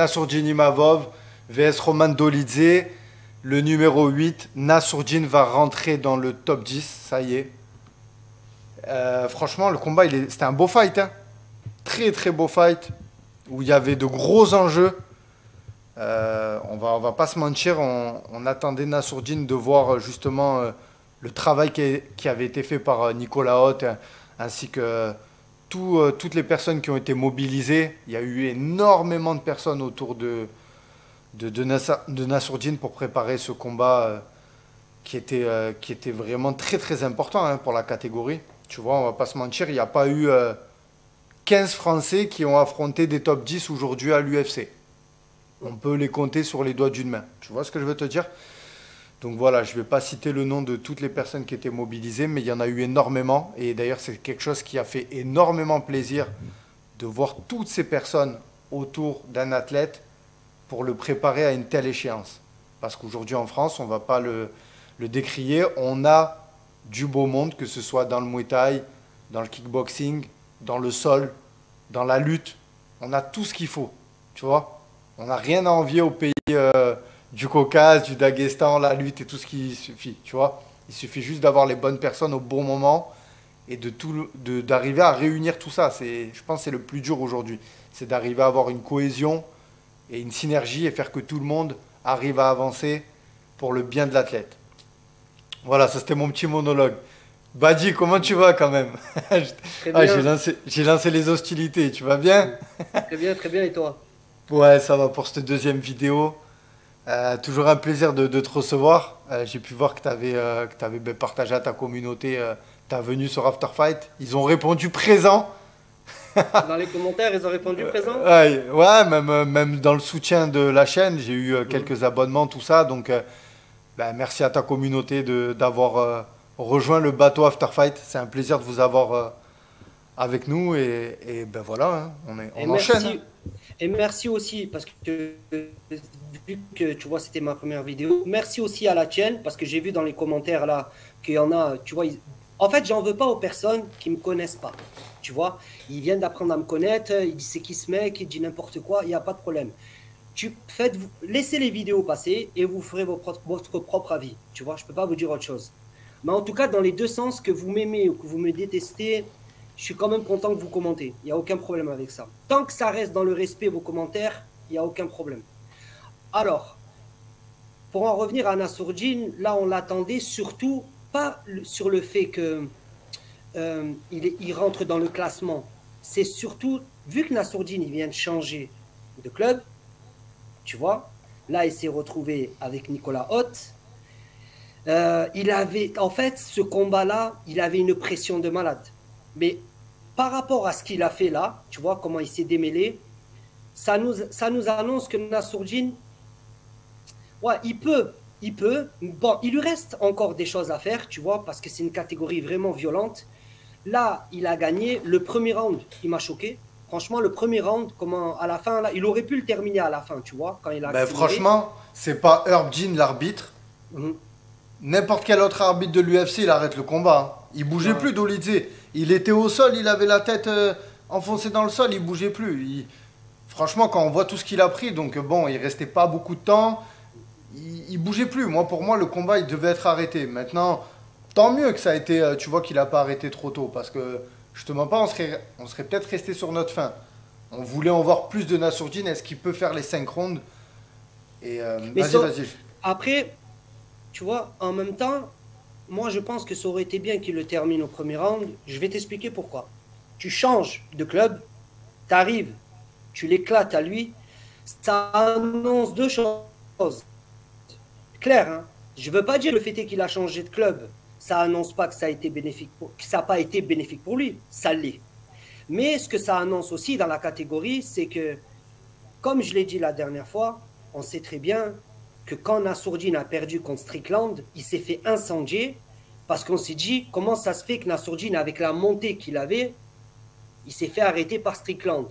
Nassourdine Imavov vs Roman Dolidze. Le numéro 8, Nassourdine va rentrer dans le top 10, ça y est. Franchement, le combat, c'était un beau fight. Hein. Très très beau fight, où il y avait de gros enjeux. On va pas se mentir, on attendait Nassourdine de voir justement le travail qui avait été fait par Nicolas Haute, ainsi que toutes les personnes qui ont été mobilisées. Il y a eu énormément de personnes autour de Nassourdine pour préparer ce combat qui était vraiment très très important hein, pour la catégorie. Tu vois, on va pas se mentir, il n'y a pas eu 15 Français qui ont affronté des top 10 aujourd'hui à l'UFC. On peut les compter sur les doigts d'une main. Tu vois ce que je veux te dire? Donc voilà, je ne vais pas citer le nom de toutes les personnes qui étaient mobilisées, mais il y en a eu énormément. Et d'ailleurs, c'est quelque chose qui a fait énormément plaisir de voir toutes ces personnes autour d'un athlète pour le préparer à une telle échéance. Parce qu'aujourd'hui en France, on ne va pas le décrier. On a du beau monde, que ce soit dans le Muay Thai, dans le kickboxing, dans le sol, dans la lutte. On a tout ce qu'il faut, tu vois. On n'a rien à envier aux pays du Caucase, du Daghestan, la lutte et tout ce qui suffit, tu vois. Il suffit juste d'avoir les bonnes personnes au bon moment et d'arriver à réunir tout ça. Je pense que c'est le plus dur aujourd'hui. C'est d'arriver à avoir une cohésion et une synergie et faire que tout le monde arrive à avancer pour le bien de l'athlète. Voilà, ça c'était mon petit monologue. Badi, comment tu vas quand même? Très bien, J'ai lancé les hostilités, tu vas bien? très bien, et toi? Ouais, ça va pour cette deuxième vidéo. Toujours un plaisir de te recevoir. J'ai pu voir que tu avais partagé à ta communauté ta venue sur After Fight. Ils ont répondu présent. Dans les commentaires, ils ont répondu présent? Ouais, même dans le soutien de la chaîne, j'ai eu Mhm. quelques abonnements, tout ça. Donc, merci à ta communauté d'avoir rejoint le bateau After Fight. C'est un plaisir de vous avoir avec nous. Et ben voilà, hein, Et on enchaîne. Hein. merci, et merci aussi, parce que vu que tu vois, c'était ma première vidéo, merci aussi à la chaîne, parce que j'ai vu dans les commentaires là qu'il y en a, tu vois, en fait, j'en veux pas aux personnes qui me connaissent pas. Tu vois, ils viennent d'apprendre à me connaître, ils disent c'est qui ce mec, il dit n'importe quoi, il n'y a pas de problème. Laissez les vidéos passer et vous ferez votre propre avis. Tu vois, je peux pas vous dire autre chose. Mais en tout cas, dans les deux sens, que vous m'aimez ou que vous me détestez, je suis quand même content que vous commentez. Il n'y a aucun problème avec ça. Tant que ça reste dans le respect, vos commentaires, il n'y a aucun problème. Alors, pour en revenir à Nassourdine, là, on l'attendait surtout pas sur le fait que il rentre dans le classement. C'est surtout, vu que Nassourdine il vient de changer de club, tu vois, là, il s'est retrouvé avec Nicolas Haute. Il avait, en fait, ce combat-là, il avait une pression de malade. Mais par rapport à ce qu'il a fait là, tu vois, comment il s'est démêlé, ça nous annonce que Nassourdine, ouais, il peut. Bon, il lui reste encore des choses à faire, tu vois, parce que c'est une catégorie vraiment violente. Là, il a gagné. Le premier round, il m'a choqué. Franchement, le premier round, comment, à la fin, là, il aurait pu le terminer à la fin, tu vois, quand il a Ben, accéléré. franchement, c'est pas Herb Dean l'arbitre. Mhm. N'importe quel autre arbitre de l'UFC, il arrête le combat. Hein. Il bougeait Ouais. plus, Dolidze. Il était au sol, il avait la tête enfoncée dans le sol, il bougeait plus. Franchement, quand on voit tout ce qu'il a pris, donc bon, il restait pas beaucoup de temps, il bougeait plus. Moi, pour moi, le combat, il devait être arrêté. Maintenant, tant mieux que ça a été, tu vois qu'il a pas arrêté trop tôt, parce que je te mens pas, on serait peut-être resté sur notre fin. On voulait en voir plus de Nassourdine. Est-ce qu'il peut faire les 5 rondes? Et Mais vas-y, vas-y. après, tu vois, en même temps, moi, je pense que ça aurait été bien qu'il le termine au premier round. Je vais t'expliquer pourquoi. Tu changes de club, tu arrives, tu l'éclates à lui, ça annonce deux choses. Claire, hein. Je ne veux pas dire le fait est qu'il a changé de club. Ça annonce pas que ça a été bénéfique que ça n'a pas été bénéfique pour lui. Ça l'est. Mais ce que ça annonce aussi dans la catégorie, c'est que, comme je l'ai dit la dernière fois, on sait très bien que quand Nassourdine a perdu contre Strickland, il s'est fait incendier parce qu'on s'est dit comment ça se fait que Nassourdine, avec la montée qu'il avait, il s'est fait arrêter par Strickland.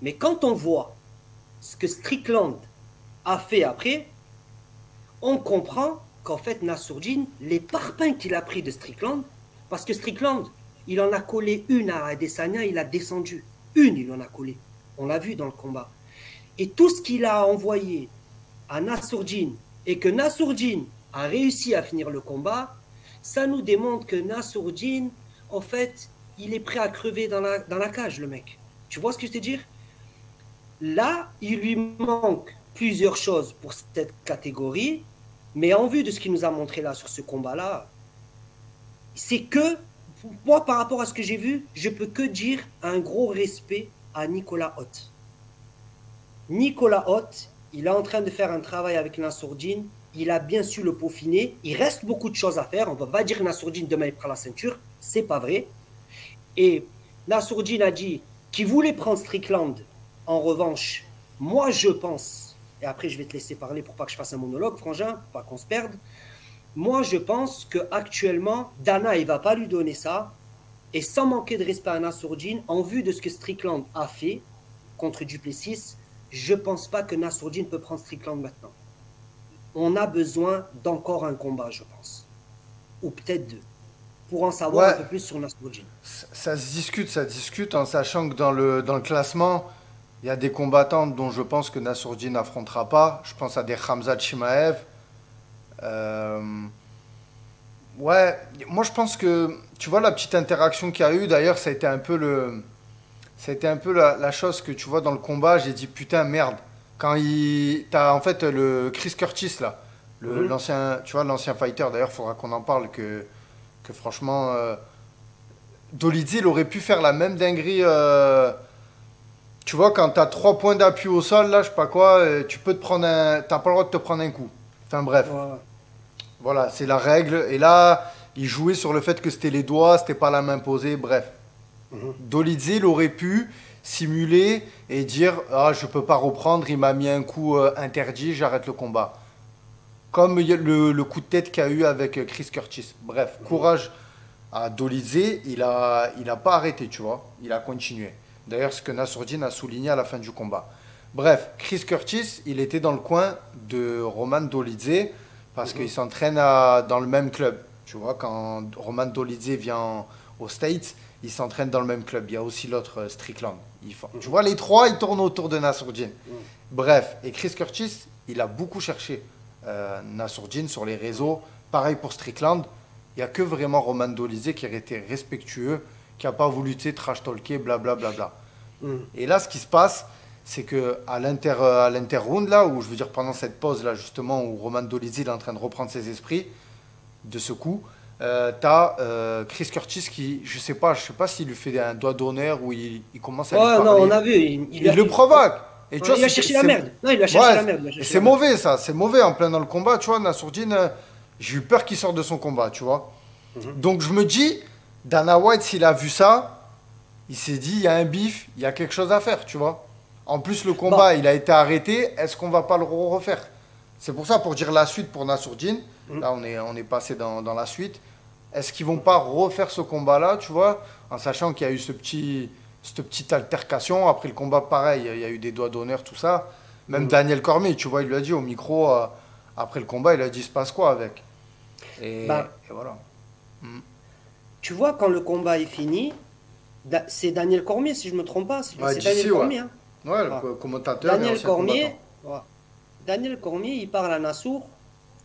Mais quand on voit ce que Strickland a fait après, on comprend qu'en fait Nassourdine, les parpaings qu'il a pris de Strickland, parce que Strickland, il en a collé une à Adesanya, il a descendu. Une, il en a collé. On l'a vu dans le combat. Et tout ce qu'il a envoyé à Nassourdine et que Nassourdine a réussi à finir le combat, ça nous démontre que Nassourdine, en fait, il est prêt à crever dans la cage, le mec. Tu vois ce que je veux te dire? Là, il lui manque plusieurs choses pour cette catégorie, mais en vue de ce qu'il nous a montré là sur ce combat-là, c'est que, moi, par rapport à ce que j'ai vu, je peux que dire un gros respect à Nicolas Hoth. Nicolas Hoth, il est en train de faire un travail avec Nassourdine, il a bien su le peaufiner, il reste beaucoup de choses à faire, on ne va pas dire que Nassourdine demain il prend la ceinture, c'est pas vrai. Et Nassourdine a dit qu'il voulait prendre Strickland. En revanche, moi je pense, et après je vais te laisser parler pour pas que je fasse un monologue, frangin, pour pas qu'on se perde. Moi je pense qu'actuellement, Dana il va pas lui donner ça, et sans manquer de respect à Nassourdine, en vue de ce que Strickland a fait contre Duplessis, je pense pas que Nassourdine peut prendre Strickland maintenant. On a besoin d'encore un combat, je pense. Ou peut-être deux. Pour en savoir un peu plus sur Nassourdine. Ça se discute en sachant que dans le classement, il y a des combattants dont je pense que Nassourdine n'affrontera pas. Je pense à des Khamzat Chimaev. Ouais, moi je pense que, tu vois, la petite interaction qu'il y a eu, d'ailleurs, ça a été un peu la chose que tu vois dans le combat. J'ai dit putain, merde. Quand t'as en fait le Chris Curtis là, l'ancien, tu vois, l'ancien fighter. D'ailleurs, il faudra qu'on en parle que franchement, Dolidze, il aurait pu faire la même dinguerie. Tu vois, quand t'as 3 points d'appui au sol, là, je sais pas quoi, tu peux te prendre t'as pas le droit de te prendre un coup. Enfin bref. Ouais. Voilà, c'est la règle. Et là, il jouait sur le fait que c'était les doigts, c'était pas la main posée, bref. Dolidze, il aurait pu simuler et dire ah, je peux pas reprendre, il m'a mis un coup interdit, j'arrête le combat. Comme le coup de tête qu'il y a eu avec Chris Curtis. Bref, courage à Dolidze, il a pas arrêté, tu vois, il a continué. D'ailleurs, ce que Nassourdine a souligné à la fin du combat. Bref, Chris Curtis, il était dans le coin de Roman Dolidze parce qu'il s'entraîne dans le même club. Tu vois, quand Roman Dolidze vient aux States, il s'entraîne dans le même club. Il y a aussi l'autre Strickland. Tu vois, les trois, ils tournent autour de Nassourdine. Bref, et Chris Curtis, il a beaucoup cherché Nassourdine sur les réseaux. Pareil pour Strickland. Il n'y a que vraiment Roman Dolidze qui a été respectueux, qui n'a pas voulu trash-talker, blablabla. Et là, ce qui se passe, c'est qu'à l'inter-round, là, où je veux dire pendant cette pause-là, justement, où Roman Dolidze est en train de reprendre ses esprits de ce coup, t'as Chris Curtis qui, je sais pas s'il lui fait un doigt d'honneur ou il commence à lui parler. Non, on a vu. Il le provoque. Et tu vois, il a cherché la merde. Non, il a cherché la merde. Et c'est mauvais, ça. C'est mauvais en plein dans le combat. Tu vois, Nassourdine, j'ai eu peur qu'il sorte de son combat, tu vois. Donc je me dis, Dana White, s'il a vu ça, il s'est dit, il y a un bif, il y a quelque chose à faire, tu vois. En plus, le combat, il a été arrêté. Est-ce qu'on va pas le refaire? C'est pour ça, pour dire la suite pour Nassourdine. Là, on est passé dans la suite. Est-ce qu'ils vont pas refaire ce combat-là, tu vois, en sachant qu'il y a eu cette petite altercation. Après le combat, pareil, il y a eu des doigts d'honneur, tout ça. Même Daniel Cormier, tu vois, il lui a dit au micro, après le combat, il a dit, il se passe quoi avec? Et voilà. Tu vois, quand le combat est fini, c'est Daniel Cormier, si je me trompe pas. C'est Daniel Cormier. Hein. Ouais, le commentateur. Daniel Cormier, il parle à Nassour,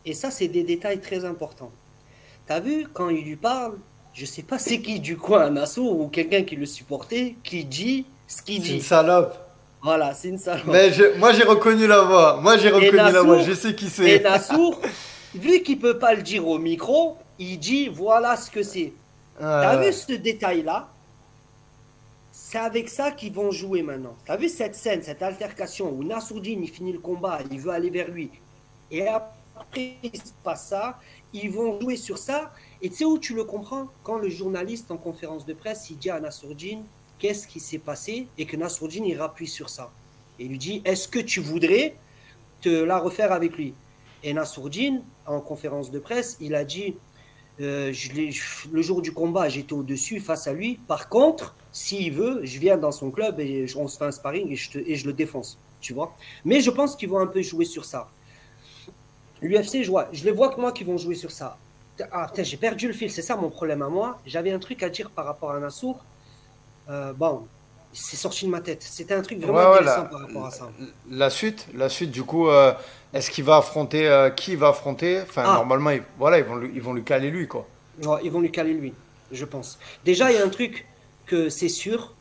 et ça, c'est des détails très importants. T'as vu, quand il lui parle, je sais pas c'est qui du coin, Nassour ou quelqu'un qui le supportait, qui dit ce qu'il dit. C'est une salope. Voilà, c'est une salope. Mais moi, j'ai reconnu la voix. Je sais qui c'est. Et Nassour, vu qu'il peut pas le dire au micro, il dit voilà ce que c'est. T'as vu ce détail-là? C'est avec ça qu'ils vont jouer maintenant. T'as vu cette scène, cette altercation où Nassourdine, il finit le combat, il veut aller vers lui. Et après, il se passe ça. Ils vont jouer sur ça. Et tu sais où tu le comprends? Quand le journaliste en conférence de presse, il dit à Nassourdine qu'est-ce qui s'est passé et que Nassourdine, il rappuie sur ça. Et il lui dit, est-ce que tu voudrais te la refaire avec lui? Et Nassourdine, en conférence de presse, il a dit, le jour du combat, j'étais au-dessus face à lui. Par contre, s'il veut, je viens dans son club et on se fait un sparring et je le défonce. Tu vois? Mais je pense qu'ils vont un peu jouer sur ça. L'UFC, je les vois que moi qui vont jouer sur ça. Ah putain, j'ai perdu le fil, c'est ça mon problème à moi. J'avais un truc à dire par rapport à Nassour. Bon, c'est sorti de ma tête. C'était un truc Ouais, vraiment ouais, intéressant par rapport à ça. la suite, du coup, est-ce qu'il va affronter, qui il va affronter? Enfin, Ah, normalement, voilà, ils vont lui caler lui, quoi. ouais, ils vont lui caler lui, je pense. Déjà, il y a un truc que c'est sûr,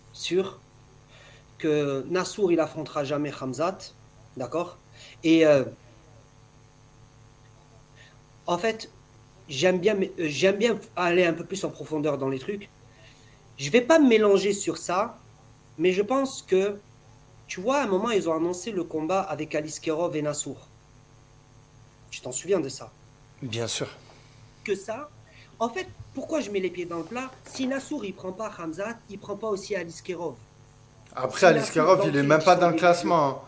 que Nassour, il affrontera jamais Khamzat, d'accord? Et en fait, j'aime bien aller un peu plus en profondeur dans les trucs. Je vais pas me mélanger sur ça, mais je pense que, tu vois, à un moment, ils ont annoncé le combat avec Aliskerov et Nassour. Tu t'en souviens de ça? Bien sûr. Que ça, en fait, pourquoi je mets les pieds dans le plat? Si Nassour, il prend pas Khamzat, il prend pas aussi Aliskerov. Après, Si Nassour Aliskerov, il est d'entrée, il même dit pas son dans le début de... classement, hein.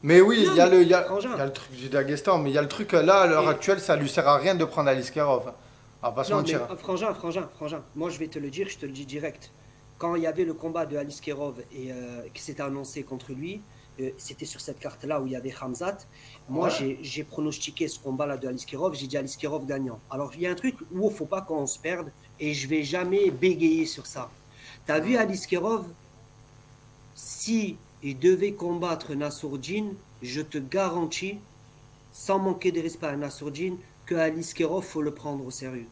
Mais oui, Non, mais, il y a frangin, le truc du Daghestan, mais il y a le truc là, à l'heure et actuelle, ça lui sert à rien de prendre Aliskerov, hein. On va pas se non, mais mentir, hein. frangin, moi je vais te le dire, je te le dis direct. Quand il y avait le combat de Aliskerov et qui s'était annoncé contre lui, c'était sur cette carte-là où il y avait Khamzat. Moi, Ouais. j'ai pronostiqué ce combat-là de Aliskerov, j'ai dit Aliskerov gagnant. Alors, il y a un truc où il ne faut pas qu'on se perde et je vais jamais bégayer sur ça. Tu as vu Aliskerov, si il devait combattre Nassourdine, je te garantis, sans manquer de respect à Nassourdine, que Aliskerov, faut le prendre au sérieux.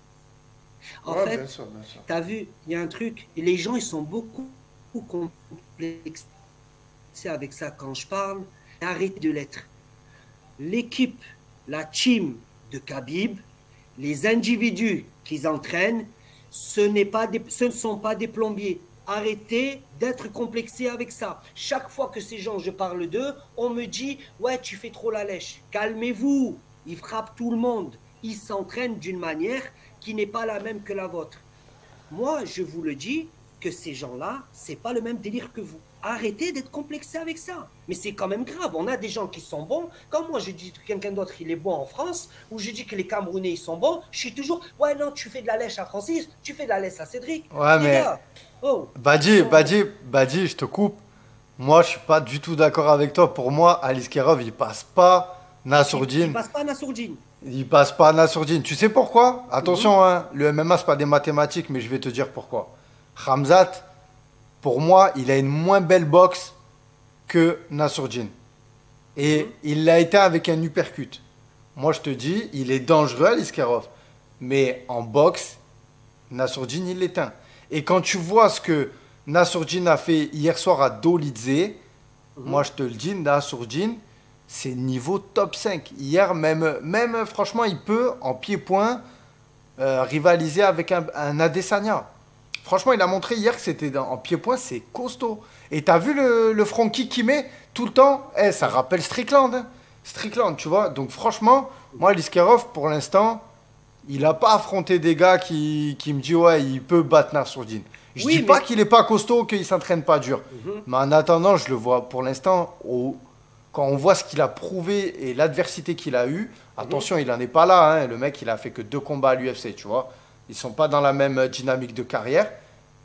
En Ouais, bien fait, sûr, bien sûr. tu as vu, il y a un truc, et les gens, ils sont beaucoup complexés avec ça quand je parle. Arrête de l'être. L'équipe, la team de Khabib, les individus qu'ils entraînent, ce ne sont pas des plombiers. Arrêtez d'être complexé avec ça. Chaque fois que ces gens, je parle d'eux, on me dit ouais, tu fais trop la lèche. Calmez-vous. Ils frappent tout le monde. Ils s'entraînent d'une manière qui n'est pas la même que la vôtre. Moi, je vous le dis que ces gens-là, c'est pas le même délire que vous. Arrêtez d'être complexé avec ça. Mais c'est quand même grave. On a des gens qui sont bons. Quand moi je dis que quelqu'un d'autre il est bon en France, ou je dis que les Camerounais ils sont bons, je suis toujours ouais non tu fais de la lèche à Francis, tu fais de la lèche à Cédric. Ouais, Les mais gars, oh ils sont Badi, je te coupe. Moi, je suis pas du tout d'accord avec toi. Pour moi, Aliskerov, il passe pas il Nassourdine. passe pas à Nassourdine. Il passe pas Nassourdine. Tu sais pourquoi? Mhm, Attention, hein, le MMA, c'est pas des mathématiques, mais je vais te dire pourquoi. Khamzat, pour moi, il a une moins belle boxe que Nassourdine. mhm. Et il l'a été avec un uppercut. Moi, je te dis, il est dangereux, Aliskerov. Mais en boxe, Nassourdine, il l'éteint. Et quand tu vois ce que Nassourdine a fait hier soir à Dolidze, moi, Mhm. je te le dis, Nassourdine, c'est niveau top 5. Hier, même franchement, il peut, en pied-point, rivaliser avec un Adesanya. Franchement, il a montré hier que c'était en pied-point, c'est costaud. Et t'as vu le front kick qu'il met tout le temps? Eh, ça rappelle Strickland, hein. Strickland, tu vois. Donc franchement, moi, Liskerov, pour l'instant, il n'a pas affronté des gars qui me disent ouais, il peut battre Nassourdine. Je dis Oui, pas mais qu'il est pas costaud, qu'il s'entraîne pas dur. mhm, Mais en attendant, je le vois pour l'instant, quand on voit ce qu'il a prouvé et l'adversité qu'il a eue, mhm. attention, il n'en est pas là, hein. Le mec, il a fait que 2 combats à l'UFC, tu vois. Ils sont pas dans la même dynamique de carrière.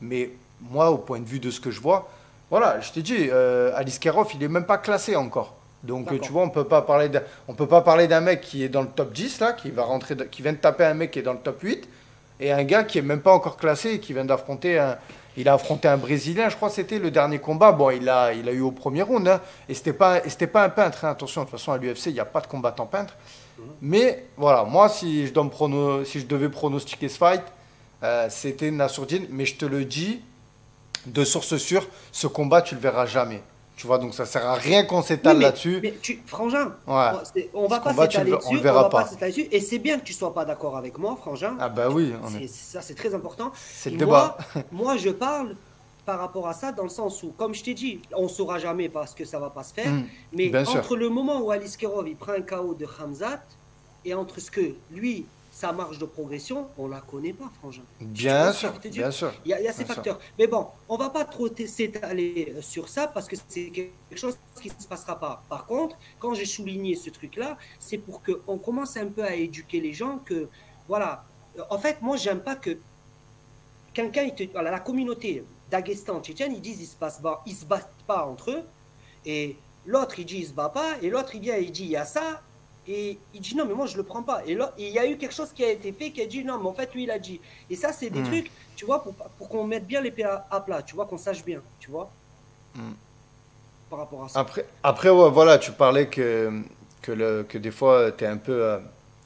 Mais moi, au point de vue de ce que je vois, voilà, je t'ai dit, Alice Kerov, il est même pas classé encore. Donc, tu D'accord. vois, on peut pas parler d'un mec qui est dans le top 10, là, qui va rentrer, qui vient de taper un mec qui est dans le top 8, et un gars qui est même pas encore classé et qui vient d'affronter il a affronté un Brésilien, je crois que c'était le dernier combat. Bon, il a eu au premier round, hein, et c'était pas un peintre, hein. Attention, de toute façon, à l'UFC, il n'y a pas de combattant peintre. Mhm. Mais voilà, moi, si je devais pronostiquer ce fight, c'était Nassourdine. Mais je te le dis, de source sûre, ce combat, tu le verras jamais. Tu vois, donc ça sert à rien qu'on Oui, s'étale là-dessus. mais frangin, Ouais, on ce va pas combat, s'étaler on le dessus, on verra va pas pas. s'étaler dessus, et c'est bien que tu sois pas d'accord avec moi, frangin. Ah bah oui, Ça, c'est très important. c'est le Et débat. moi, je parle par rapport à ça dans le sens où, comme je t'ai dit, on saura jamais parce que ça va pas se faire, Hmm, mais bien sûr, entre le moment où Alice Kerov il prend un KO de Khamzat et entre ce que lui, sa marge de progression, on la connaît pas, frangin. Tu vois bien ce que je sûr, veux te dire? bien sûr, Il y a ces bien sûr. facteurs. Mais bon, on va pas trop s'étaler sur ça parce que c'est quelque chose qui ne se passera pas. Par contre, quand j'ai souligné ce truc-là, c'est pour qu'on commence un peu à éduquer les gens que, voilà, en fait, moi, j'aime pas que quelqu'un, voilà, la communauté d'Aghestan, Tchétchène, ils disent ils se battent pas entre eux, et l'autre il dit il se bat pas, et l'autre il vient il dit il y a ça, et il dit non mais moi je le prends pas, et il y a eu quelque chose qui a été fait qui a dit non mais en fait lui il a dit, et ça c'est des Hmm. trucs, tu vois, pour qu'on mette bien les pieds à plat, tu vois, qu'on sache bien, tu vois. Mm. par rapport à ça. Après ouais, voilà, tu parlais que des fois, tu es un peu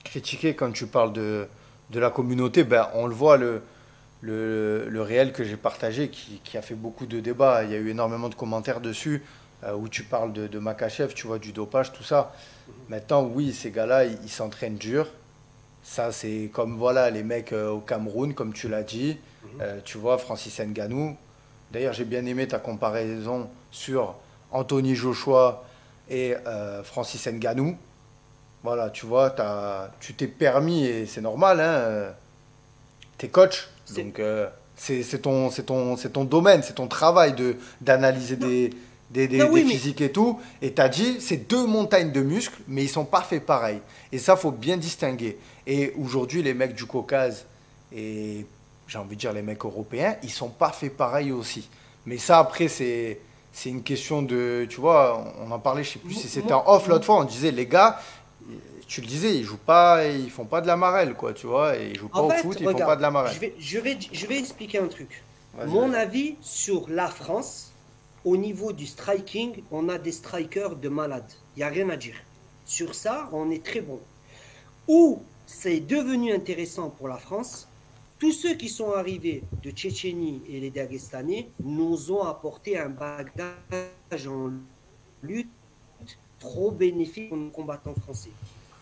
critiqué quand tu parles de la communauté. Ben, on le voit, le réel que j'ai partagé qui a fait beaucoup de débats. Il y a eu énormément de commentaires dessus où tu parles de Makachev, tu vois, du dopage, tout ça. Maintenant, oui, ces gars-là, ils s'entraînent dur. Ça, c'est comme voilà, les mecs au Cameroun, comme tu l'as dit. Mhm. Tu vois, Francis Ngannou. D'ailleurs, j'ai bien aimé ta comparaison sur Anthony Joshua et Francis Ngannou. Voilà, tu vois, tu t'es permis, et c'est normal, hein, t'es coach. C'est Donc, c'est ton domaine, c'est ton travail d'analyser non, des non, oui, mais physiques et tout. Et tu as dit, c'est deux montagnes de muscles, mais ils sont pas faits pareil. Et ça, faut bien distinguer. Et aujourd'hui, les mecs du Caucase et j'ai envie de dire les mecs européens, ils sont pas faits pareil aussi. Mais ça, après, c'est une question de, tu vois, on en parlait, je sais plus si c'était en moi, off l'autre fois, on disait, les gars, tu le disais, ils jouent pas, ils font pas de la marelle, quoi, tu vois, et ils jouent pas en au fait, foot, ils font pas regarde, de la marelle. je vais expliquer un truc. Vas-y, Mon vas-y. avis sur la France, au niveau du striking, on a des strikers de malades. Il n'y a rien à dire. Sur ça, on est très bon. Où c'est devenu intéressant pour la France, tous ceux qui sont arrivés de Tchétchénie et les Dagestanais nous ont apporté un bagage en lutte trop bénéfique pour nos combattants français.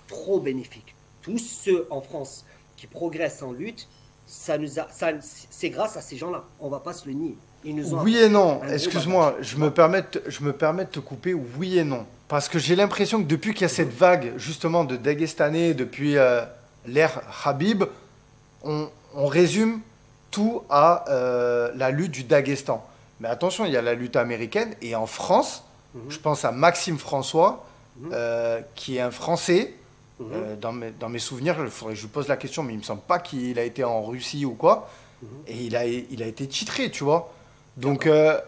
Trop bénéfique. Tous ceux en France qui progressent en lutte, c'est grâce à ces gens-là. On ne va pas se le nier. Ils nous ont Oui et apporté non, un gros bagage. excuse-moi, Tu vois. je me permets de te couper, oui et non. Parce que j'ai l'impression que depuis qu'il y a cette vague, justement, de Dagestanais, depuis l'ère Habib, on résume tout à la lutte du Daghestan. Mais attention, il y a la lutte américaine. Et en France, je Mhm, pense à Maxime François, mhm, qui est un Français. mhm, Dans mes souvenirs, il faudrait que je lui pose la question, mais il me semble pas qu'il a été en Russie ou quoi. mhm. Et il a été titré, tu vois. Donc, D'accord.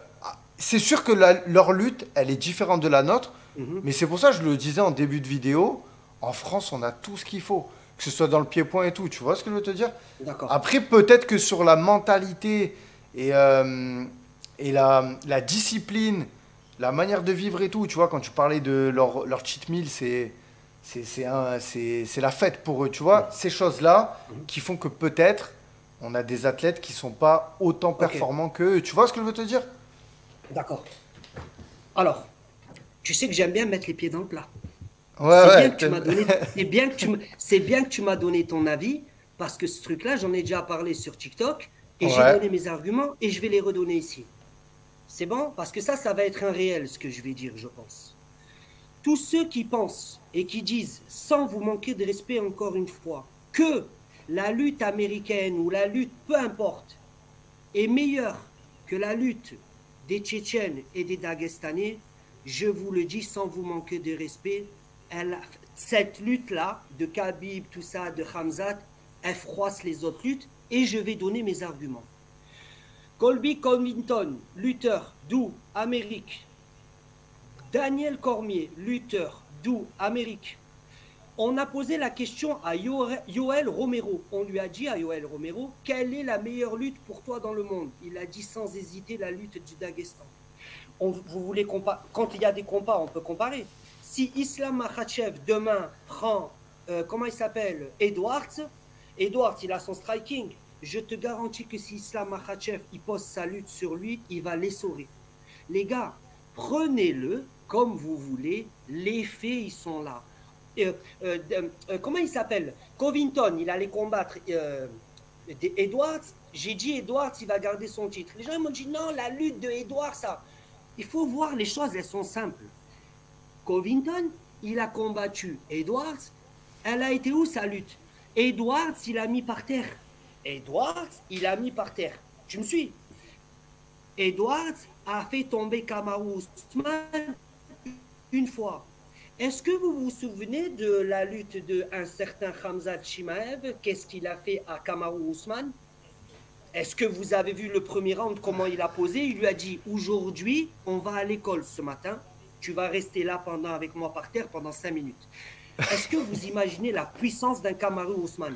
c'est sûr que leur lutte, elle est différente de la nôtre. Mhm, Mais c'est pour ça que je le disais en début de vidéo. En France, on a tout ce qu'il faut. Que ce soit dans le pied-point et tout. Tu vois ce que je veux te dire? d'accord. Après, peut-être que sur la mentalité et la discipline, la manière de vivre et tout, tu vois, quand tu parlais de leur cheat meal, c'est la fête pour eux, tu vois. Mhm, Ces choses-là mhm. qui font que peut-être on a des athlètes qui sont pas autant Ok, performants qu'eux. Tu vois ce que je veux te dire? d'accord. Alors, tu sais que j'aime bien mettre les pieds dans le plat. Ouais, C'est bien ouais. que tu m'as donné, c'est bien que tu m'as donné ton avis parce que ce truc-là, j'en ai déjà parlé sur TikTok et j'ai Ouais. donné mes arguments et je vais les redonner ici. C'est bon? Parce que ça va être un réel ce que je vais dire, je pense. Tous ceux qui pensent et qui disent, sans vous manquer de respect encore une fois, que la lutte américaine ou la lutte, peu importe, est meilleure que la lutte des Tchétchènes et des Dagestanais, je vous le dis sans vous manquer de respect, cette lutte-là, de Khabib, tout ça, de Khamzat, elle froisse les autres luttes et je vais donner mes arguments. Colby Covington, lutteur, d'où Amérique. Daniel Cormier, lutteur, d'où Amérique. On a posé la question à Yoel Romero. On lui a dit à Yoel Romero, quelle est la meilleure lutte pour toi dans le monde? Il a dit sans hésiter la lutte du Daghestan. Vous voulez quand il y a des combats, on peut comparer. Si Islam Makhachev demain prend, comment il s'appelle, Edwards, il a son striking. Je te garantis que si Islam Makhachev il pose sa lutte sur lui, il va l'essorer. Les gars, prenez-le comme vous voulez. Les faits, ils sont là. Comment il s'appelle? Covington, il allait combattre Edwards. J'ai dit Edwards, il va garder son titre. Les gens m'ont dit non, la lutte de Edwards, ça. Il faut voir les choses, elles sont simples. Covington, il a combattu Edwards. Elle a été où sa lutte? Edwards, il a mis par terre. Edwards, il a mis par terre. Tu me suis? Edwards a fait tomber Kamaru Usman une fois. Est-ce que vous vous souvenez de la lutte d'un certain Khamzat Chimaev? Qu'est-ce qu'il a fait à Kamaru Usman? Est-ce que vous avez vu le premier round, comment il a posé? Il lui a dit, aujourd'hui, on va à l'école ce matin. Tu vas rester là avec moi par terre pendant 5 minutes. Est-ce que vous imaginez la puissance d'un Kamaru Usman?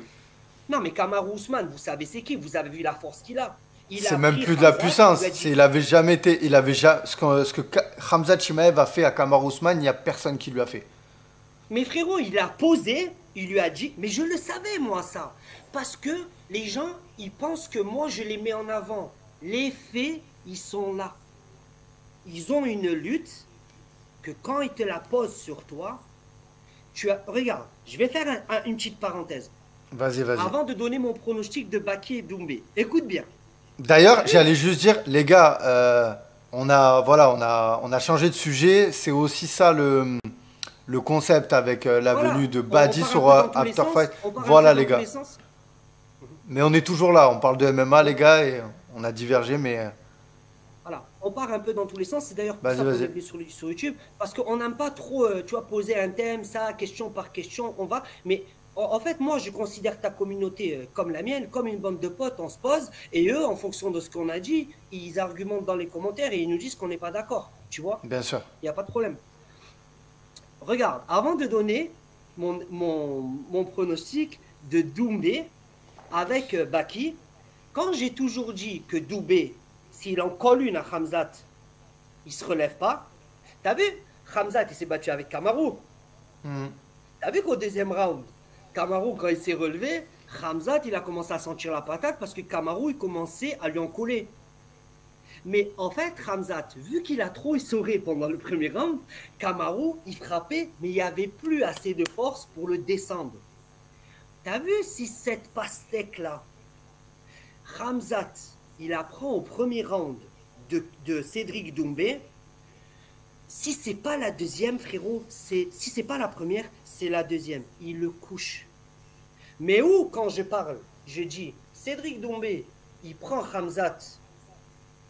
Non, mais Kamaru Usman, vous savez c'est qui? Vous avez vu la force qu'il a. Il C'est a même pris plus de la Khamzat, puissance. il lui a dit, Il avait jamais été. Il avait ce que Khamzat Chimaev a fait à Kamaru Usman, il n'y a personne qui lui a fait. mais frérot, il a posé, il lui a dit, mais je le savais moi ça, parce que les gens, ils pensent que moi je les mets en avant. Les faits, ils sont là. Ils ont une lutte que quand ils te la posent sur toi, regarde, je vais faire une petite parenthèse. Vas-y, vas-y. Avant de donner mon pronostic de Baki et Doumbé, écoute bien. D'ailleurs, j'allais juste dire, les gars, on a changé de sujet. C'est aussi ça le concept avec la venue Voilà, de on Badi part un sur peu dans tous les After sens. Fight. On part un Voilà, peu les dans tous gars. les sens. Mais on est toujours là. On parle de MMA, les gars, et on a divergé, mais Voilà, on part un peu dans tous les sens. C'est d'ailleurs pour vas-y, ça qu'on est vas-y. venu sur YouTube. Parce qu'on n'aime pas trop, tu vois, poser un thème, ça, question par question, on va. Mais en fait, moi, je considère ta communauté comme la mienne, comme une bande de potes, on se pose. Et eux, en fonction de ce qu'on a dit, ils argumentent dans les commentaires et ils nous disent qu'on n'est pas d'accord. Tu vois, Bien sûr. il n'y a pas de problème. Regarde, avant de donner mon pronostic de Doumbé avec Baki, quand j'ai toujours dit que Doumbé, s'il en colle une à Khamzat, il ne se relève pas. T'as vu, Khamzat, il s'est battu avec Kamaru. Hmm. T'as vu qu'au deuxième round, Kamaru, quand il s'est relevé, Khamzat, il a commencé à sentir la patate parce que Kamaru, il commençait à lui en coller. Mais en fait, Khamzat, vu qu'il a trop essoré pendant le premier round, Kamaru, il frappait, mais il n'y avait plus assez de force pour le descendre. T'as vu si cette pastèque-là, Khamzat, il apprend au premier round de Cédric Doumbé, si c'est pas la deuxième, frérot, si c'est pas la première, c'est la deuxième. Il le couche. Mais où, quand je parle, je dis, Cédric Doumbé, il prend Khamzat,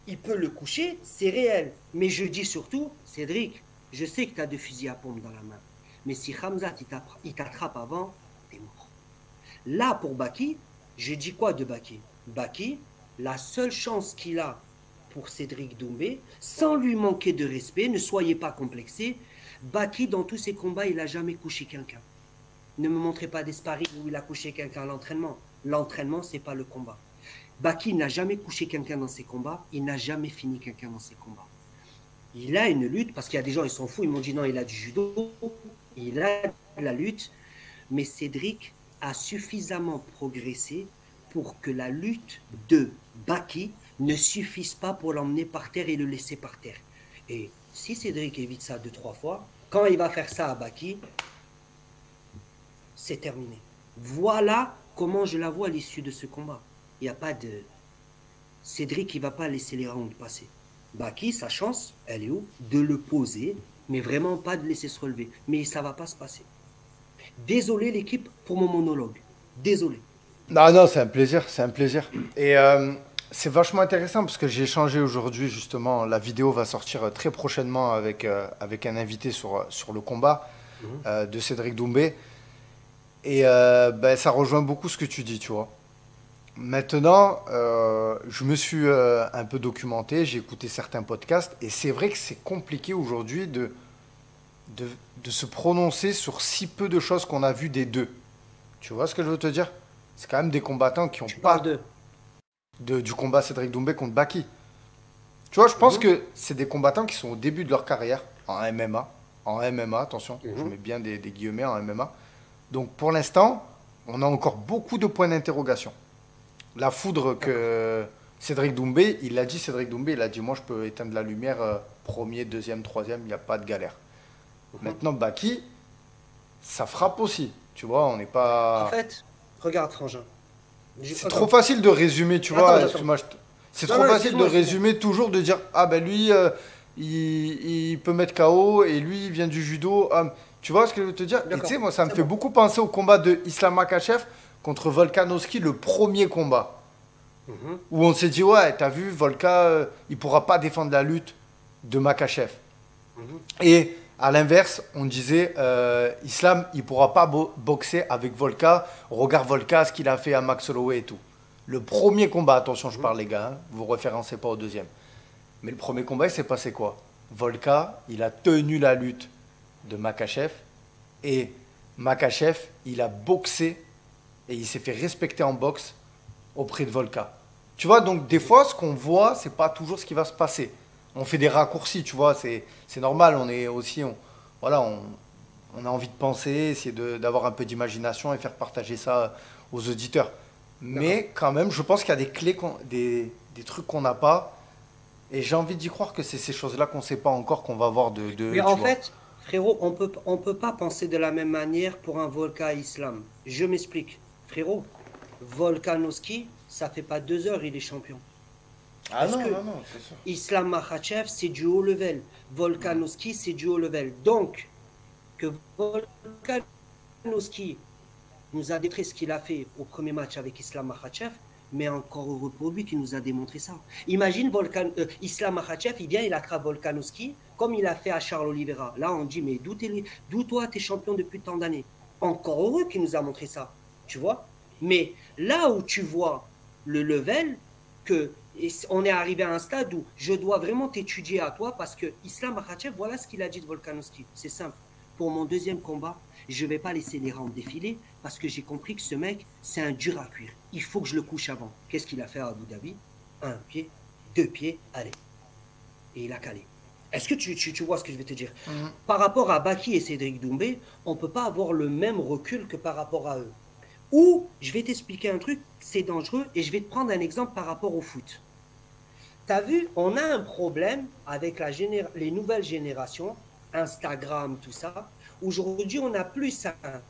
il peut le coucher, c'est réel. Mais je dis surtout, Cédric, je sais que tu as deux fusils à pompe dans la main. Mais si Khamzat, il t'attrape avant, t'es mort. Là, pour Baki, je dis quoi de Baki? Baki, la seule chance qu'il a pour Cédric Doumbé, sans lui manquer de respect, ne soyez pas complexés, Baki, dans tous ses combats, il n'a jamais couché quelqu'un. Ne me montrez pas des sparring où il a couché quelqu'un à l'entraînement. L'entraînement, ce n'est pas le combat. Baki n'a jamais couché quelqu'un dans ses combats, il n'a jamais fini quelqu'un dans ses combats. Il a une lutte, parce qu'il y a des gens, ils s'en foutent, ils m'ont dit non, il a du judo, il a de la lutte, mais Cédric a suffisamment progressé pour que la lutte de Baki ne suffise pas pour l'emmener par terre et le laisser par terre. Et si Cédric évite ça 2-3 fois, quand il va faire ça à Baki, c'est terminé. Voilà comment je la vois à l'issue de ce combat. Il n'y a pas de... Cédric, il ne va pas laisser les rounds passer. Baki, sa chance, elle est où? De le poser, mais vraiment pas de laisser se relever. Mais ça ne va pas se passer. Désolé l'équipe pour mon monologue. Désolé. Non, non, c'est un plaisir, c'est un plaisir. Et c'est vachement intéressant parce que j'ai échangé aujourd'hui justement. La vidéo va sortir très prochainement avec un invité sur le combat de Cédric Doumbé. Et ça rejoint beaucoup ce que tu dis, tu vois. Maintenant, je me suis un peu documenté, j'ai écouté certains podcasts, et c'est vrai que c'est compliqué aujourd'hui de se prononcer sur si peu de choses qu'on a vues des deux. Tu vois ce que je veux te dire? C'est quand même des combattants qui ont Tu pas parles du combat Cédric Doumbé contre Baki. Tu vois, je pense que c'est des combattants qui sont au début de leur carrière en MMA. En MMA, attention, je mets bien des guillemets en MMA. Donc pour l'instant, on a encore beaucoup de points d'interrogation. La foudre que Cédric Doumbé, il l'a dit, Cédric Doumbé, il a dit, moi je peux éteindre la lumière premier, deuxième, troisième, il n'y a pas de galère. Maintenant, Baki, ça frappe aussi. Tu vois, on n'est pas... En fait, regarde, Frangin. C'est trop facile de résumer, tu vois. Excuse-moi, c'est Non, trop non, facile de excuse-moi, résumer toujours, de dire, ah ben lui, il peut mettre KO et lui, il vient du judo. Ah, tu vois ce que je veux te dire? Et tu D'accord, sais, moi, ça me c'est fait bon. beaucoup penser au combat de Islam Makhachev contre Volkanovski, le premier combat. Où on s'est dit, ouais, t'as vu, Volka, il pourra pas défendre la lutte de Makhachev. Et à l'inverse, on disait, Islam, il pourra pas boxer avec Volka. Regarde Volka, ce qu'il a fait à Max Holloway et tout. Le premier combat, attention, je parle les gars, hein, vous référencez pas au deuxième. Mais le premier combat, il s'est passé quoi? Volka, il a tenu la lutte de Makhachev. Et Makhachev, il a boxé et il s'est fait respecter en boxe auprès de Volka. Tu vois, donc des fois, ce qu'on voit, c'est pas toujours ce qui va se passer. On fait des raccourcis, tu vois, c'est normal. On est aussi, voilà, on a envie de penser, essayer d'avoir un peu d'imagination et faire partager ça aux auditeurs. D'accord. Mais quand même, je pense qu'il y a des clés, des trucs qu'on n'a pas. Et j'ai envie d'y croire que c'est ces choses-là qu'on ne sait pas encore qu'on va voir Mais tu en vois. fait, frérot, on peut pas penser de la même manière pour un Volkan Islam. Je m'explique. Frérot, Volkanovski, ça fait pas 2 heures, il est champion. Ah Parce non, que non, non, c'est sûr. Islam Makhachev, c'est du haut level. Volkanovski, c'est du haut level. Donc, que Volkanovski nous a démontré ce qu'il a fait au premier match avec Islam Makhachev, mais encore heureux pour lui qui nous a démontré ça. Imagine Islam Makhachev, il vient, il attrape Volkanovski, comme il a fait à Charles Oliveira. Là, on dit, mais d'où toi, t'es champion depuis tant d'années? Encore heureux qu'il nous a montré ça, tu vois. Mais là où tu vois le level, que on est arrivé à un stade où je dois vraiment t'étudier à toi parce que Islam Makhachev, voilà ce qu'il a dit de Volkanovski. C'est simple. Pour mon deuxième combat, je ne vais pas laisser les rounds défiler parce que j'ai compris que ce mec, c'est un dur à cuire. Il faut que je le couche avant. Qu'est-ce qu'il a fait à Abu Dhabi? Un pied, deux pieds, allez. Et il a calé. Est-ce que tu vois ce que je vais te dire? Mhm. Par rapport à Baki et Cédric Doumbé, on ne peut pas avoir le même recul que par rapport à eux. Ou, je vais t'expliquer un truc, c'est dangereux, et je vais te prendre un exemple par rapport au foot. T'as vu, on a un problème avec les nouvelles générations, Instagram, tout ça. Aujourd'hui, on a plus un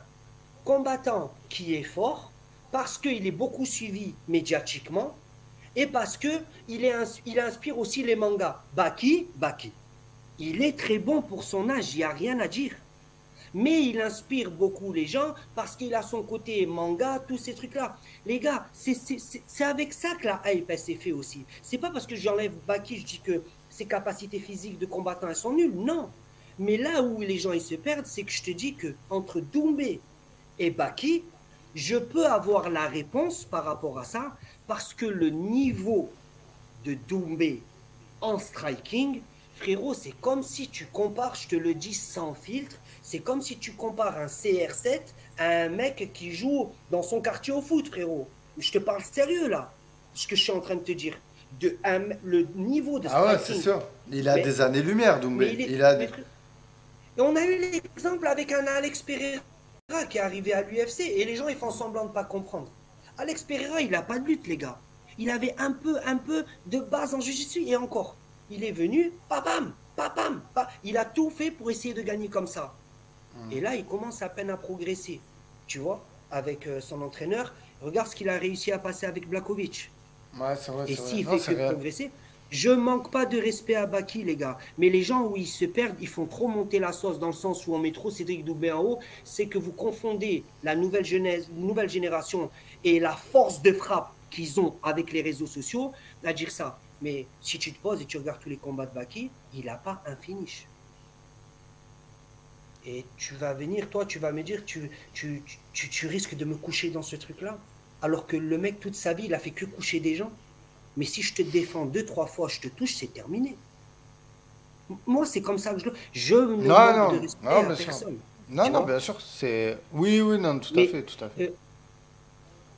combattant qui est fort parce qu'il est beaucoup suivi médiatiquement et parce qu'il inspire aussi les mangas. Baki, il est très bon pour son âge, il n'y a rien à dire. Mais il inspire beaucoup les gens parce qu'il a son côté manga, tous ces trucs-là. Les gars, c'est avec ça que la hype s'est fait aussi. C'est pas parce que j'enlève Baki, je dis que ses capacités physiques de combattant elles sont nulles. Non. Mais là où les gens ils se perdent, c'est que je te dis que entre Doumbé et Baki, je peux avoir la réponse par rapport à ça parce que le niveau de Doumbé en striking, frérot, c'est comme si tu compares, je te le dis sans filtre, c'est comme si tu compares un CR7 à un mec qui joue dans son quartier au foot, frérot. Je te parle sérieux là, ce que je suis en train de te dire. Le niveau de Ah ouais, c'est striking. sûr. Il a Mais, des années-lumière, mais Doumbé. il est. Il a Mais frère, et on a eu l'exemple avec un Alex Pereira qui est arrivé à l'UFC et les gens ils font semblant de ne pas comprendre. Alex Pereira, il n'a pas de lutte, les gars. Il avait un peu de base en jiu-jitsu et encore. Il est venu, papam, papam, il a tout fait pour essayer de gagner comme ça. Et là, il commence à peine à progresser, tu vois, avec son entraîneur. Regarde ce qu'il a réussi à passer avec Blakovic. Ouais, c'est vrai, Et c'est vrai. s'il Non, fait c'est que réel. progresser, je manque pas de respect à Baki, les gars. Mais les gens où ils se perdent, ils font trop monter la sauce dans le sens où on met trop Cédric Doumbé en haut, c'est que vous confondez la nouvelle génération et la force de frappe qu'ils ont avec les réseaux sociaux à dire ça. Mais si tu te poses et tu regardes tous les combats de Baki, il n'a pas un finish. Et tu vas venir, toi, tu vas me dire, tu risques de me coucher dans ce truc-là. Alors que le mec, toute sa vie, il a fait que coucher des gens. Mais si je te défends deux, trois fois, je te touche, c'est terminé. Moi, c'est comme ça que je ne Non, manque de non, respect non, à bien sûr. personne. Non, Tu non, vois? bien sûr. C'est. Oui, oui, non, tout à Mais fait, tout à fait. euh,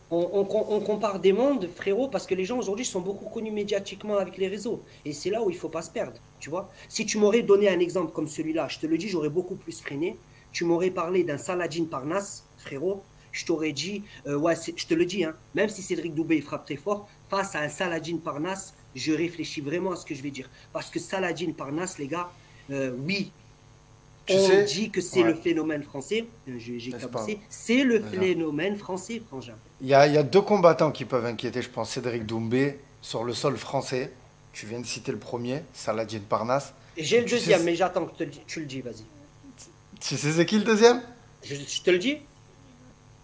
on compare des mondes, frérot, parce que les gens aujourd'hui sont beaucoup connus médiatiquement avec les réseaux. Et c'est là où il ne faut pas se perdre. Tu vois? Si tu m'aurais donné un exemple comme celui-là, je te le dis, j'aurais beaucoup plus freiné. Tu m'aurais parlé d'un Saladin Parnasse, frérot. Je t'aurais dit, ouais, je te le dis, hein, même si Cédric Doumbé il frappe très fort, face à un Saladin Parnasse, je réfléchis vraiment à ce que je vais dire. Parce que Saladin Parnasse, les gars, oui, Tu on sais? dit que c'est Ouais, le phénomène français. J'ai n'est-ce pas? cabossé. C'est le Vas-y. phénomène français, frangin. Il y a deux combattants qui peuvent inquiéter, je pense. Cédric Doumbé sur le sol français. Tu viens de citer le premier, Saladin Parnasse. J'ai Et le tu sais, deuxième, mais j'attends que tu le dis, vas-y. c'est qui le deuxième? Je te le dis.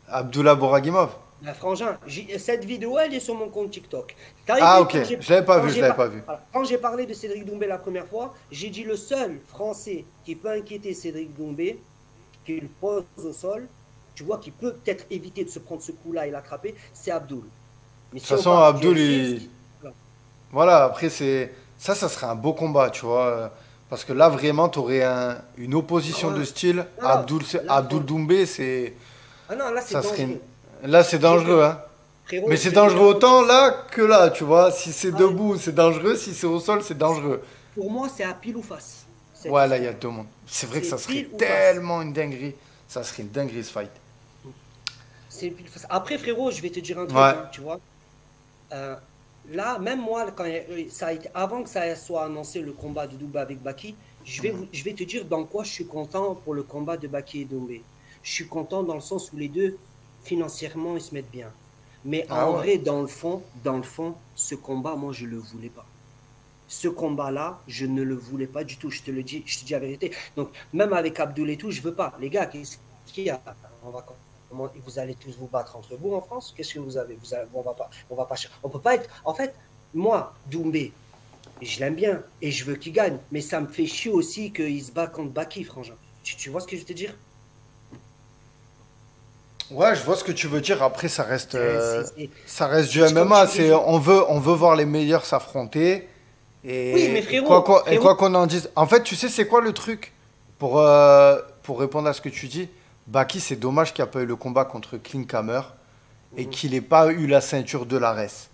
Abdullah Boragimov. La frangin, cette vidéo, elle est sur mon compte TikTok. T'as Ah, vu ok. Je l'avais pas vu, je l'avais pas vu. quand j'ai parlé de Cédric Doumbé la première fois, j'ai dit le seul Français qui peut inquiéter Cédric Doumbé, qu'il pose au sol, tu vois, qui peut peut-être éviter de se prendre ce coup-là et l'attraper, c'est Abdul. Mais De toute si on façon, parle du Abdul, UFC, voilà, après, ça serait un beau combat, tu vois. Parce que là, vraiment, tu aurais une opposition de non, style. non, Abdul là, Doumbé, c'est. ah non, là c'est Ça serait. dangereux. Là, c'est Je te, dangereux, hein. Mais frérot, c'est je te dangereux garantis. autant là que là, tu vois. Si c'est Ah ouais. debout, c'est dangereux. Si c'est au sol, c'est dangereux. Pour moi, c'est à pile ou face, cette Ouais, là, il y a histoire. deux mondes. C'est vrai que C'est ça serait pile ou face. tellement une dinguerie. Ça serait une dinguerie, ce fight. C'est pile ou face. Après, frérot, je vais te dire un truc, Ouais. hein, tu vois. Euh, Là, même moi, ça a été, avant que ça soit annoncé le combat de Doumbé avec Baki, je vais te dire dans quoi je suis content pour le combat de Baki et Doumbé. Je suis content dans le sens où les deux, financièrement, ils se mettent bien. Mais Ah en ouais. vrai, dans le fond, ce combat, moi, je ne le voulais pas. Ce combat-là, je ne le voulais pas du tout. Je te le dis, je te dis la vérité. Donc, même avec Abdul et tout, je veux pas. Les gars, qu'est-ce qu'il y a? On va, vous allez tous vous battre entre vous en France? Qu'est-ce que vous avez, on va pas, on peut pas être. En fait, moi, Doumbé, je l'aime bien et je veux qu'il gagne, mais ça me fait chier aussi qu'il se bat contre Baki, frangin. Tu vois ce que je veux te dire? Ouais, je vois ce que tu veux dire. Après, ça reste du Comme MMA. tu me C'est, dis. on veut voir les meilleurs s'affronter. Oui, mais Et quoi frérot, qu'on et frérot. quoi qu'on en dise. En fait, tu sais, c'est quoi le truc pour répondre à ce que tu dis? Baki, c'est dommage qu'il n'y a pas eu le combat contre Klinkhammer et Mhm. qu'il n'ait pas eu la ceinture de l'Ares.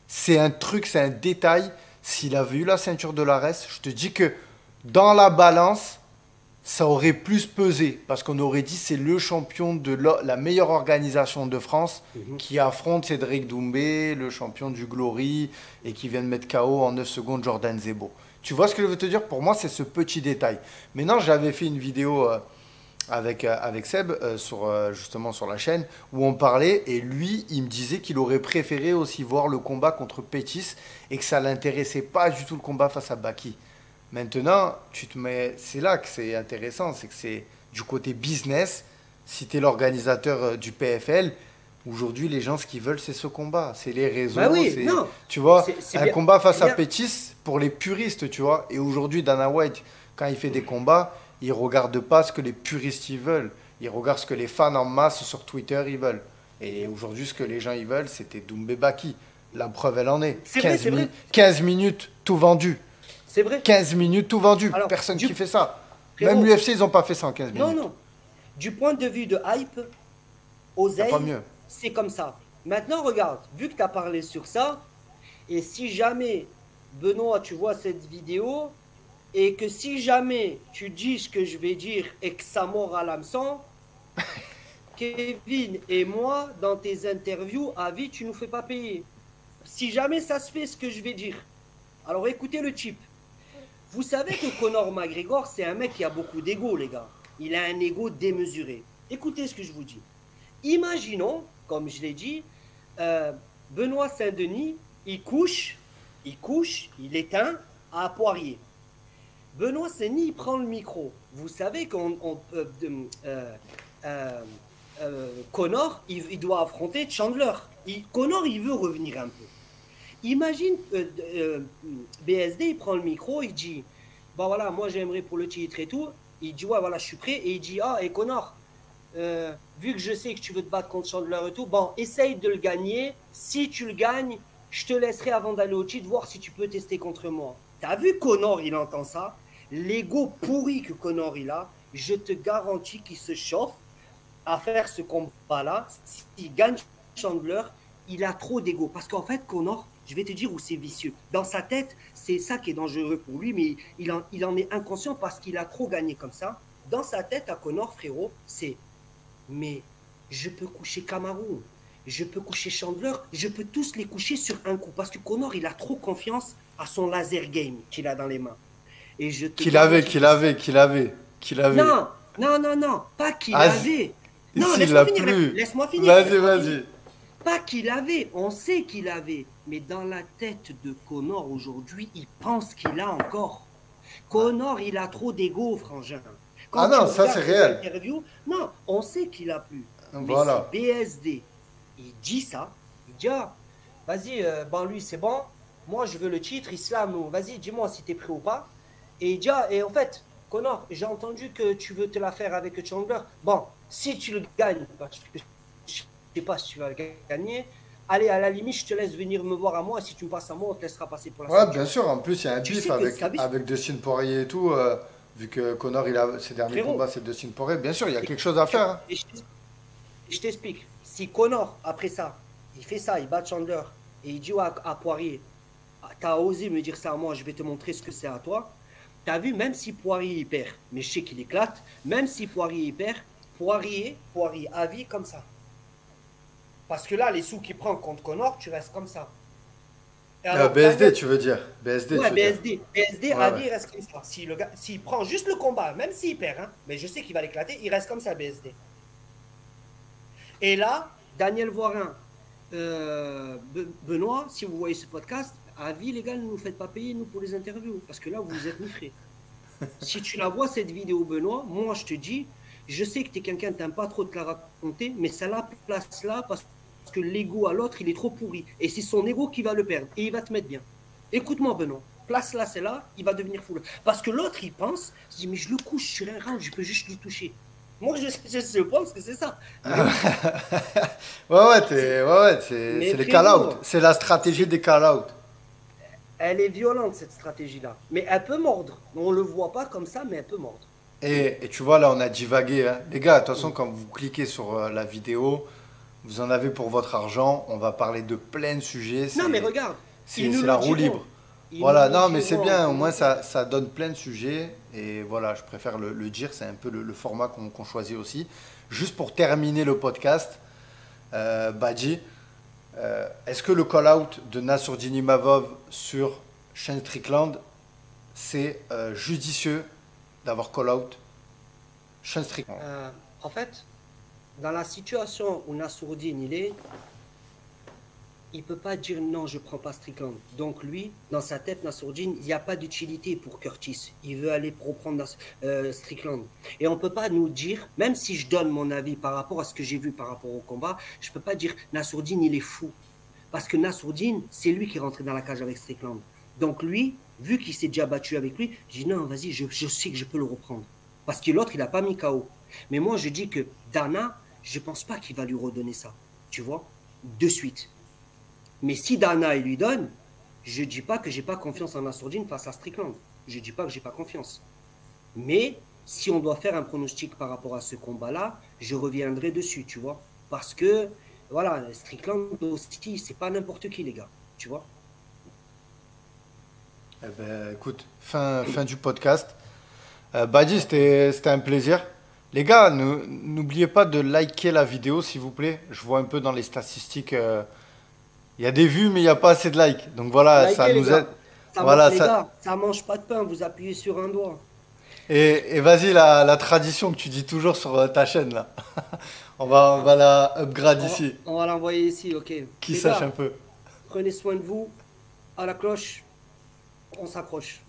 C'est un truc, c'est un détail. S'il avait eu la ceinture de l'Ares, je te dis que dans la balance, ça aurait plus pesé parce qu'on aurait dit c'est le champion de la meilleure organisation de France Mhm. qui affronte Cédric Doumbé, le champion du Glory et qui vient de mettre KO en 9 secondes Jordan Zebo. Tu vois ce que je veux te dire? Pour moi, c'est ce petit détail. Maintenant, j'avais fait une vidéo avec Seb justement sur la chaîne où on parlait et lui, il me disait qu'il aurait préféré aussi voir le combat contre Pétis et que ça l'intéressait pas du tout le combat face à Baki. Maintenant, tu te mets, c'est là que c'est intéressant, c'est que c'est du côté business. Si tu es l'organisateur du PFL, aujourd'hui, les gens, ce qu'ils veulent, c'est ce combat. C'est les Bah réseaux, oui, c'est, non, tu vois, c'est un bien, combat c'est face à bien. Pétis pour les puristes, tu vois. Et aujourd'hui, Dana White, quand il fait des combats, il regarde pas ce que les puristes ils veulent. Il regarde ce que les fans en masse sur Twitter ils veulent. Et aujourd'hui, ce que les gens ils veulent, c'était Doumbé Baki. La preuve, elle en est. C'est vrai, c'est vrai, 15 minutes, tout vendu. c'est vrai. 15 minutes, tout vendu. Alors, Personne qui fait ça. Même frérot, l'UFC, ils n'ont pas fait ça en 15 non, minutes. non. Du point de vue de hype, Il n'y a pas oseille, mieux. c'est comme ça. Maintenant, regarde, vu que tu as parlé sur ça, et si jamais, Benoît, tu vois cette vidéo, et que si jamais tu dis ce que je vais dire et que ça mord à l'hameçon, Kevin et moi, dans tes interviews, à vie, tu nous fais pas payer. Si jamais ça se fait ce que je vais dire, alors écoutez le type. Vous savez que Conor McGregor, c'est un mec qui a beaucoup d'ego, les gars. Il a un ego démesuré. Écoutez ce que je vous dis. Imaginons, comme je l'ai dit, euh, Benoît Saint-Denis, il éteint à Poirier. Benoît Saint-Denis prend le micro. Vous savez euh, Conor, il doit affronter Chandler. Conor, il veut revenir un peu. Imagine BSD, il prend le micro, il dit bah voilà, moi j'aimerais pour le titre et tout. Il dit ouais, voilà, je suis prêt. Et il dit ah, et Connor, vu que je sais que tu veux te battre contre Chandler et tout, bon, essaye de le gagner. Si tu le gagnes, je te laisserai avant d'aller au titre voir si tu peux tester contre moi. T'as vu Connor, il entend ça? L'ego pourri que Connor il a, je te garantis qu'il se chauffe à faire ce combat-là. S'il gagne Chandler, il a trop d'ego. Parce qu'en fait, Connor, je vais te dire où c'est vicieux. Dans sa tête, c'est ça qui est dangereux pour lui, mais il en est inconscient parce qu'il a trop gagné comme ça. Dans sa tête, à Connor, frérot, c'est mais je peux coucher Kamaru, je peux coucher Chandler, je peux tous les coucher sur un coup. Parce que Connor, il a trop confiance à son laser game qu'il a dans les mains. Et je te garantis que ça. Qu'il avait. Non, non, non, non, pas qu'il Ah, avait. Non, ici, il laisse-moi l'a finir, plus. laisse-moi finir, Vas-y, laisse-moi finir. vas-y. Pas qu'il avait, on sait qu'il avait, mais dans la tête de Connor aujourd'hui, il pense qu'il a encore. Connor, il a trop d'ego, frangin. Ah Quand tu non, ça c'est regardes ses réel. interviews, non, on sait qu'il a plus. Mais si Voilà. BSD, il dit ça, il dit ah, vas-y, ben lui c'est bon, moi je veux le titre, Islam, vas-y, dis-moi si t'es prêt ou pas. Et il dit ah, et en fait, Connor, j'ai entendu que tu veux te la faire avec Chandler. Bon, si tu le gagnes, parce que je sais pas si tu vas le gagner. Allez, à la limite, je te laisse venir me voir à moi. Si tu me passes à moi, on te laissera passer pour la Ouais, bien ceinture. sûr. En plus, il y a un Tu bif sais que ça avec Dustin Poirier et tout. Vu que Connor, ses derniers frérot, combats, c'est Dustin Poirier. Bien sûr, il y a quelque chose à faire, hein. et je t'explique. Si Connor, après ça, il fait ça, il bat Chandler. Et il dit à Poirier, t'as osé me dire ça à moi, je vais te montrer ce que c'est à toi. T'as vu, même si Poirier il perd, mais je sais qu'il éclate, même si Poirier il perd, Poirier à vie comme ça. Parce que là, les sous qu'il prend contre Connor, tu restes comme ça. Et alors, BSD, tu veux dire. BSD, ouais, tu veux dire. BSD Ouais, à ouais. vie, il reste comme ça. Si le gars, s'il prend juste le combat, même s'il perd, hein, mais je sais qu'il va l'éclater, il reste comme ça, BSD. Et là, Daniel Voirin, Benoît, si vous voyez ce podcast, à vie, les gars, ne nous faites pas payer, nous, pour les interviews. Parce que là, vous êtes niffrés. Si tu la vois, cette vidéo, Benoît, moi, je te dis, je sais que tu es quelqu'un, tu n'aimes pas trop te la raconter, mais ça la place là parce que l'ego à l'autre, il est trop pourri. Et c'est son ego qui va le perdre. Et il va te mettre bien. Écoute-moi, Benoît. Place là, c'est là, il va devenir fou. Parce que l'autre, il pense, il dit, mais je le couche sur un round, je peux juste le toucher. Moi, je pense que c'est ça. Ouais, ouais, Mais c'est les call-out. frérot, C'est la stratégie des call-out. elle est violente, cette stratégie-là. Mais elle peut mordre. On ne le voit pas comme ça, mais elle peut mordre. Et tu vois, là, on a divagué, hein. Les gars, de toute façon, quand vous cliquez sur la vidéo, vous en avez pour votre argent. On va parler de plein de sujets. Non, mais regarde, ils nous C'est le la roue diront. libre. Ils nous Voilà, le non, mais c'est diront en bien. Au moins, commentaire. ça donne plein de sujets. Et voilà, je préfère le dire. C'est un peu le format qu'on choisit aussi. Juste pour terminer le podcast, Badji, est-ce que le call-out de Nassourdine Imavov sur Shane Strickland, c'est judicieux d'avoir call-out Shane Strickland? En fait, dans la situation où Nassourdine il est, il peut pas dire non, je prends pas Strickland. Donc lui, dans sa tête, Nassourdine, il n'y a pas d'utilité pour Curtis. Il veut aller reprendre Strickland. Et on peut pas nous dire, même si je donne mon avis par rapport à ce que j'ai vu par rapport au combat, je peux pas dire Nassourdine, il est fou. Parce que Nassourdine, c'est lui qui est rentré dans la cage avec Strickland. Donc lui, vu qu'il s'est déjà battu avec lui, je dis non, vas-y, je sais que je peux le reprendre. Parce que l'autre, il n'a pas mis KO. Mais moi, je dis que Dana, je pense pas qu'il va lui redonner ça. Tu vois, de suite. Mais si Dana il lui donne, je ne dis pas que j'ai pas confiance en Nassourdine face à Strickland. Je ne dis pas que j'ai pas confiance. Mais si on doit faire un pronostic par rapport à ce combat-là, je reviendrai dessus, tu vois. Parce que, voilà, Strickland aussi, c'est pas n'importe qui, les gars. Tu vois. Eh ben, écoute, fin du podcast. Badji, c'était un plaisir. Les gars, n'oubliez pas de liker la vidéo, s'il vous plaît. Je vois un peu dans les statistiques. Il y a des vues, mais il n'y a pas assez de likes. Donc voilà, ça Likez, les nous aide. gars. Voilà, Les ça. gars, ça mange pas de pain, vous appuyez sur un doigt. Et vas-y, la tradition que tu dis toujours sur ta chaîne, là. On va la upgrade ici. On va l'envoyer ici, ok. Qui Les sache un gars, peu. prenez soin de vous. À la cloche, on s'accroche.